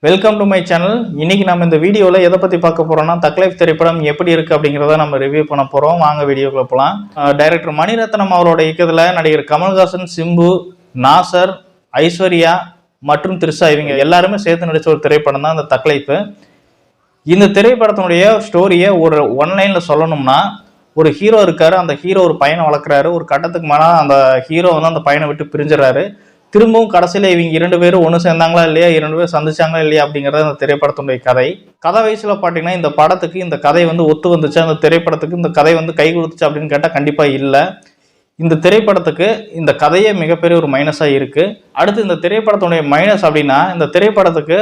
Welcome to my channel. இன்னைக்கு நம்ம இந்த வீடியோவில் எதை பற்றி பார்க்க போகிறோம்னா, தக் லைஃப் திரைப்படம் எப்படி இருக்குது அப்படிங்கிறத நம்ம ரிவ்யூ பண்ண போகிறோம். வாங்க வீடியோக்குள்ள போகலாம். டைரக்டர் மணிரத்னம் அவரோட இயக்கத்தில் நடிகர் கமல்ஹாசன், சிம்பு, நாசர், ஐஸ்வர்யா மற்றும் த்ரிஷா இவங்க எல்லாருமே சேர்த்து நடித்த ஒரு திரைப்படம் தான் இந்த தக் லைஃப். இந்த திரைப்படத்தினுடைய ஸ்டோரியை ஒரு ஒன்லைனில் சொல்லணும்னா, ஒரு ஹீரோ இருக்காரு. அந்த ஹீரோ ஒரு பையனை வளர்க்குறாரு. ஒரு கட்டத்துக்கு மேலே அந்த ஹீரோ வந்து அந்த பையனை விட்டு பிரிஞ்சிடறாரு. திரும்பவும் கடைசியில் இவங்க 2 பேரும் ஒன்று சேர்ந்தாங்களா இல்லையா, 2 பேரும் சந்திச்சாங்களா இல்லையா அப்படிங்கிறது அந்த திரைப்படத்தினுடைய கதை வயசுல பார்த்தீங்கன்னா இந்த படத்துக்கு இந்த கதை வந்து ஒத்து வந்துச்சு, அந்த திரைப்படத்துக்கு இந்த கதை வந்து கை கொடுத்துச்சு அப்படின்னு கேட்டால் கண்டிப்பாக இல்லை. இந்த திரைப்படத்துக்கு இந்த கதையே மிகப்பெரிய ஒரு மைனஸாக இருக்குது. அடுத்து இந்த திரைப்படத்தினுடைய மைனஸ் அப்படின்னா, இந்த திரைப்படத்துக்கு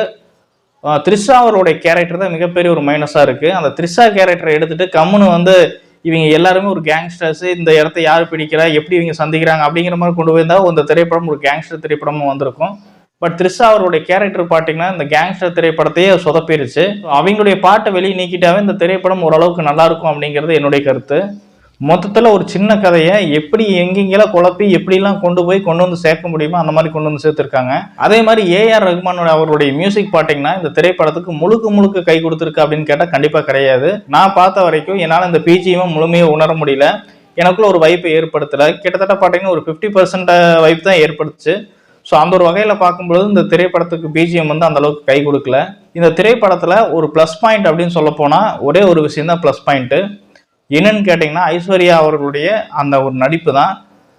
த்ரிஷா அவருடைய கேரக்டர் தான் மிகப்பெரிய ஒரு மைனஸாக இருக்குது. அந்த த்ரிஷா கேரக்டரை எடுத்துட்டு கம்முன்னு வந்து இவங்க எல்லாருமே ஒரு கேங்ஸ்டர்ஸ், இந்த இடத்த யார் பிடிக்கிறா, எப்படி இவங்க சந்திக்கிறாங்க அப்படிங்கிற மாதிரி கொண்டு போயிருந்தால் இந்த திரைப்படம் ஒரு கேங்ஸ்டர் திரைப்படமும் வந்திருக்கும். பட் த்ரிஷா அவருடைய கேரக்டர் பார்த்தீங்கன்னா இந்த கேங்ஸ்டர் திரைப்படத்தையே சொதப்பிருச்சு. அவங்களுடைய பாட்டை வெளியே நீக்கிட்டாவே இந்த திரைப்படம் ஓரளவுக்கு நல்லா இருக்கும் அப்படிங்கிறது என்னுடைய கருத்து. மொத்தத்தில் ஒரு சின்ன கதையை எப்படி எங்கெங்கெல்லாம் குழப்பி எப்படிலாம் கொண்டு வந்து சேர்க்க முடியுமோ அந்த மாதிரி கொண்டு வந்து சேர்த்துருக்காங்க. அதே மாதிரி ஏஆர் ரஹ்மான் அவருடைய மியூசிக் பார்த்தீங்கன்னா இந்த திரைப்படத்துக்கு முழுக்க கை கொடுத்துருக்கு அப்படின்னு கேட்டால் கண்டிப்பாக கிடையாது. நான் பார்த்த வரைக்கும் என்னால் இந்த பிஜிஎம் முழுமையாக உணர முடியல. எனக்குள்ள ஒரு வைப்பை ஏற்படுத்தலை. கிட்டத்தட்ட பார்த்தீங்கன்னா ஒரு 50% வைப் தான் ஏற்படுத்துச்சு. ஸோ அந்த ஒரு வகையில் பார்க்கும்போது இந்த திரைப்படத்துக்கு பிஜிஎம் வந்து அந்த அளவுக்கு கை கொடுக்கல. இந்த திரைப்படத்தில் ஒரு ப்ளஸ் பாயிண்ட் அப்படின்னு சொல்ல போனால் ஒரே ஒரு விஷயம் தான் ப்ளஸ் பாயிண்ட்டு. என்னன்னு கேட்டிங்கன்னா, ஐஸ்வர்யா அவர்களுடைய அந்த ஒரு நடிப்பு தான்.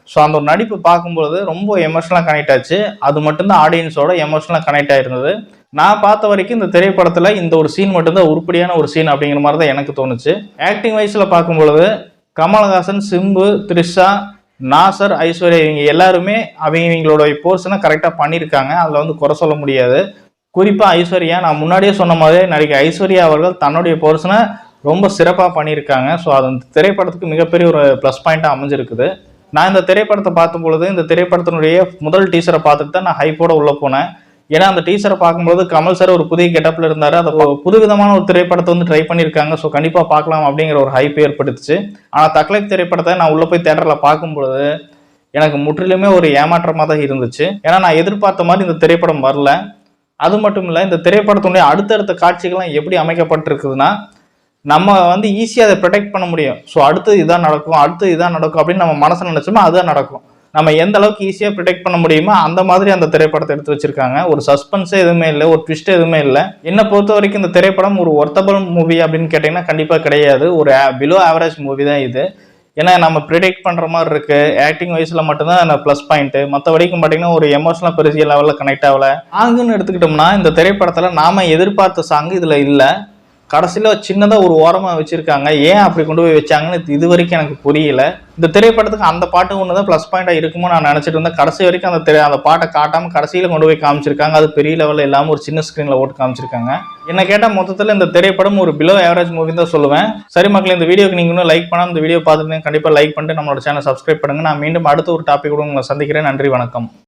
ஸோ அந்த ஒரு நடிப்பு பார்க்கும்பொழுது ரொம்ப எமோஷனலாக கனெக்ட் ஆச்சு. அது மட்டும்தான் ஆடியன்ஸோட எமோஷனலாக கனெக்ட் ஆகிருந்தது. நான் பார்த்த வரைக்கும் இந்த திரைப்படத்தில் இந்த ஒரு சீன் மட்டும்தான் உருப்படியான ஒரு சீன் அப்படிங்கிற மாதிரி தான் எனக்கு தோணுச்சு. ஆக்டிங் வைஸில் பார்க்கும்பொழுது கமல்ஹாசன், சிம்பு, த்ரிஷா, நாசர், ஐஸ்வர்யா இவங்க எல்லாருமே அவங்களோட போர்ஷனை கரெக்டாக பண்ணியிருக்காங்க. அதில் வந்து குறை சொல்ல முடியாது. குறிப்பாக ஐஸ்வர்யா, நான் முன்னாடியே சொன்ன மாதிரி நடிகை ஐஸ்வர்யா அவர்கள் தன்னுடைய போர்ஷனை ரொம்ப சிறப்பாக பண்ணியிருக்காங்க. ஸோ அது அந்த திரைப்படத்துக்கு மிகப்பெரிய ஒரு ப்ளஸ் பாயிண்ட்டாக அமைஞ்சிருக்குது. நான் இந்த திரைப்படத்தை பார்க்கும்பொழுது இந்த திரைப்படத்தினுடைய முதல் டீசரை பார்த்துட்டு தான் நான் ஹைப்போட உள்ளே போனேன். ஏன்னா அந்த டீசரை பார்க்கும்போது கமல் சார் ஒரு புதிய கெட்டப்பில் இருந்தார். அதை புதுவிதமான ஒரு திரைப்படத்தை வந்து ட்ரை பண்ணியிருக்காங்க. ஸோ கண்டிப்பாக பார்க்கலாம் அப்படிங்கிற ஒரு ஹைப் ஏற்படுத்துச்சு. ஆனால் தக் லைஃப் திரைப்படத்தை நான் உள்ளே போய் தேட்டரில் பார்க்கும்பொழுது எனக்கு முற்றிலுமே ஒரு ஏமாற்றமாக தான் இருந்துச்சு. ஏன்னா நான் எதிர்பார்த்த மாதிரி இந்த திரைப்படம் வரல. அது மட்டும் இல்லை, இந்த திரைப்படத்தினுடைய அடுத்தடுத்த காட்சிகள்லாம் எப்படி அமைக்கப்பட்டிருக்குதுன்னா, நம்ம வந்து ஈஸியாக அதை ப்ரொடெக்ட் பண்ண முடியும். ஸோ அடுத்து இதான் நடக்கும் அப்படின்னு நம்ம மனசில் நினச்சோமோ அதுதான் நடக்கும். நம்ம எந்த அளவுக்கு ஈஸியாக ப்ரொடெக்ட் பண்ண முடியுமோ அந்த மாதிரி அந்த திரைப்படத்தை எடுத்து வச்சிருக்காங்க. ஒரு சஸ்பென்ஸே எதுவுமே இல்லை, ஒரு ட்விஸ்ட் எதுவுமே இல்லை. என்னை பொறுத்த வரைக்கும் இந்த திரைப்படம் ஒரு ஒர்த்தபிள் மூவி அப்படின்னு கேட்டிங்கன்னா கண்டிப்பாக கிடையாது. ஒரு பிலோ ஆவரேஜ் மூவி தான் இது. ஏன்னா நம்ம ப்ரிடிக்ட் பண்ணுற மாதிரி இருக்குது. ஆக்டிங் வைஸில் மட்டும்தான் ப்ளஸ் பாயிண்ட்டு. மற்ற வரைக்கும் பார்த்தீங்கன்னா ஒரு எமோஷனலாக பெரிய லெவலில் கனெக்ட் ஆகலை. சாங்குன்னு எடுத்துக்கிட்டோம்னா இந்த திரைப்படத்தில் நாம் எதிர்பார்த்த சாங்கு இதில் இல்லை. கடைசியில் சின்னதாக ஒரு ஓரமாக வச்சுருக்காங்க. ஏன் அப்படி கொண்டு போய் வச்சாங்கன்னு இது வரைக்கும் எனக்கு புரியல. இந்த திரைப்படத்துக்கு அந்த பாட்டு ஒன்று தான் ப்ளஸ் பாயிண்டாக இருக்குமோ நான் நினச்சிட்டு இருந்தேன். கடைசி வரைக்கும் அந்த பாட்டை காட்டாமல் கடைசியில் கொண்டு போய் காமிச்சிருக்காங்க. அது பெரிய லெவலில் இல்லாமல் ஒரு சின்ன ஸ்க்ரீனில் ஓட்டு காமிச்சிருக்காங்க. என்ன கேட்டால் மொத்தத்தில் இந்த திரைப்படம் ஒரு பிலோ ஆவரேஜ் மூவி தான் சொல்லுவேன். சரி மக்களே, இந்த வீடியோக்கு நீங்கள் இன்னும் லைக் பண்ணால் இந்த வீடியோ பார்த்துட்டு கண்டிப்பாக லைக் பண்ணிட்டு நம்மளோட சேனல் சப்ஸ்கிரைப் பண்ணுங்கள். நான் மீண்டும் அடுத்த ஒரு டாபிக் கூட உங்களை சந்திக்கிறேன். நன்றி, வணக்கம்.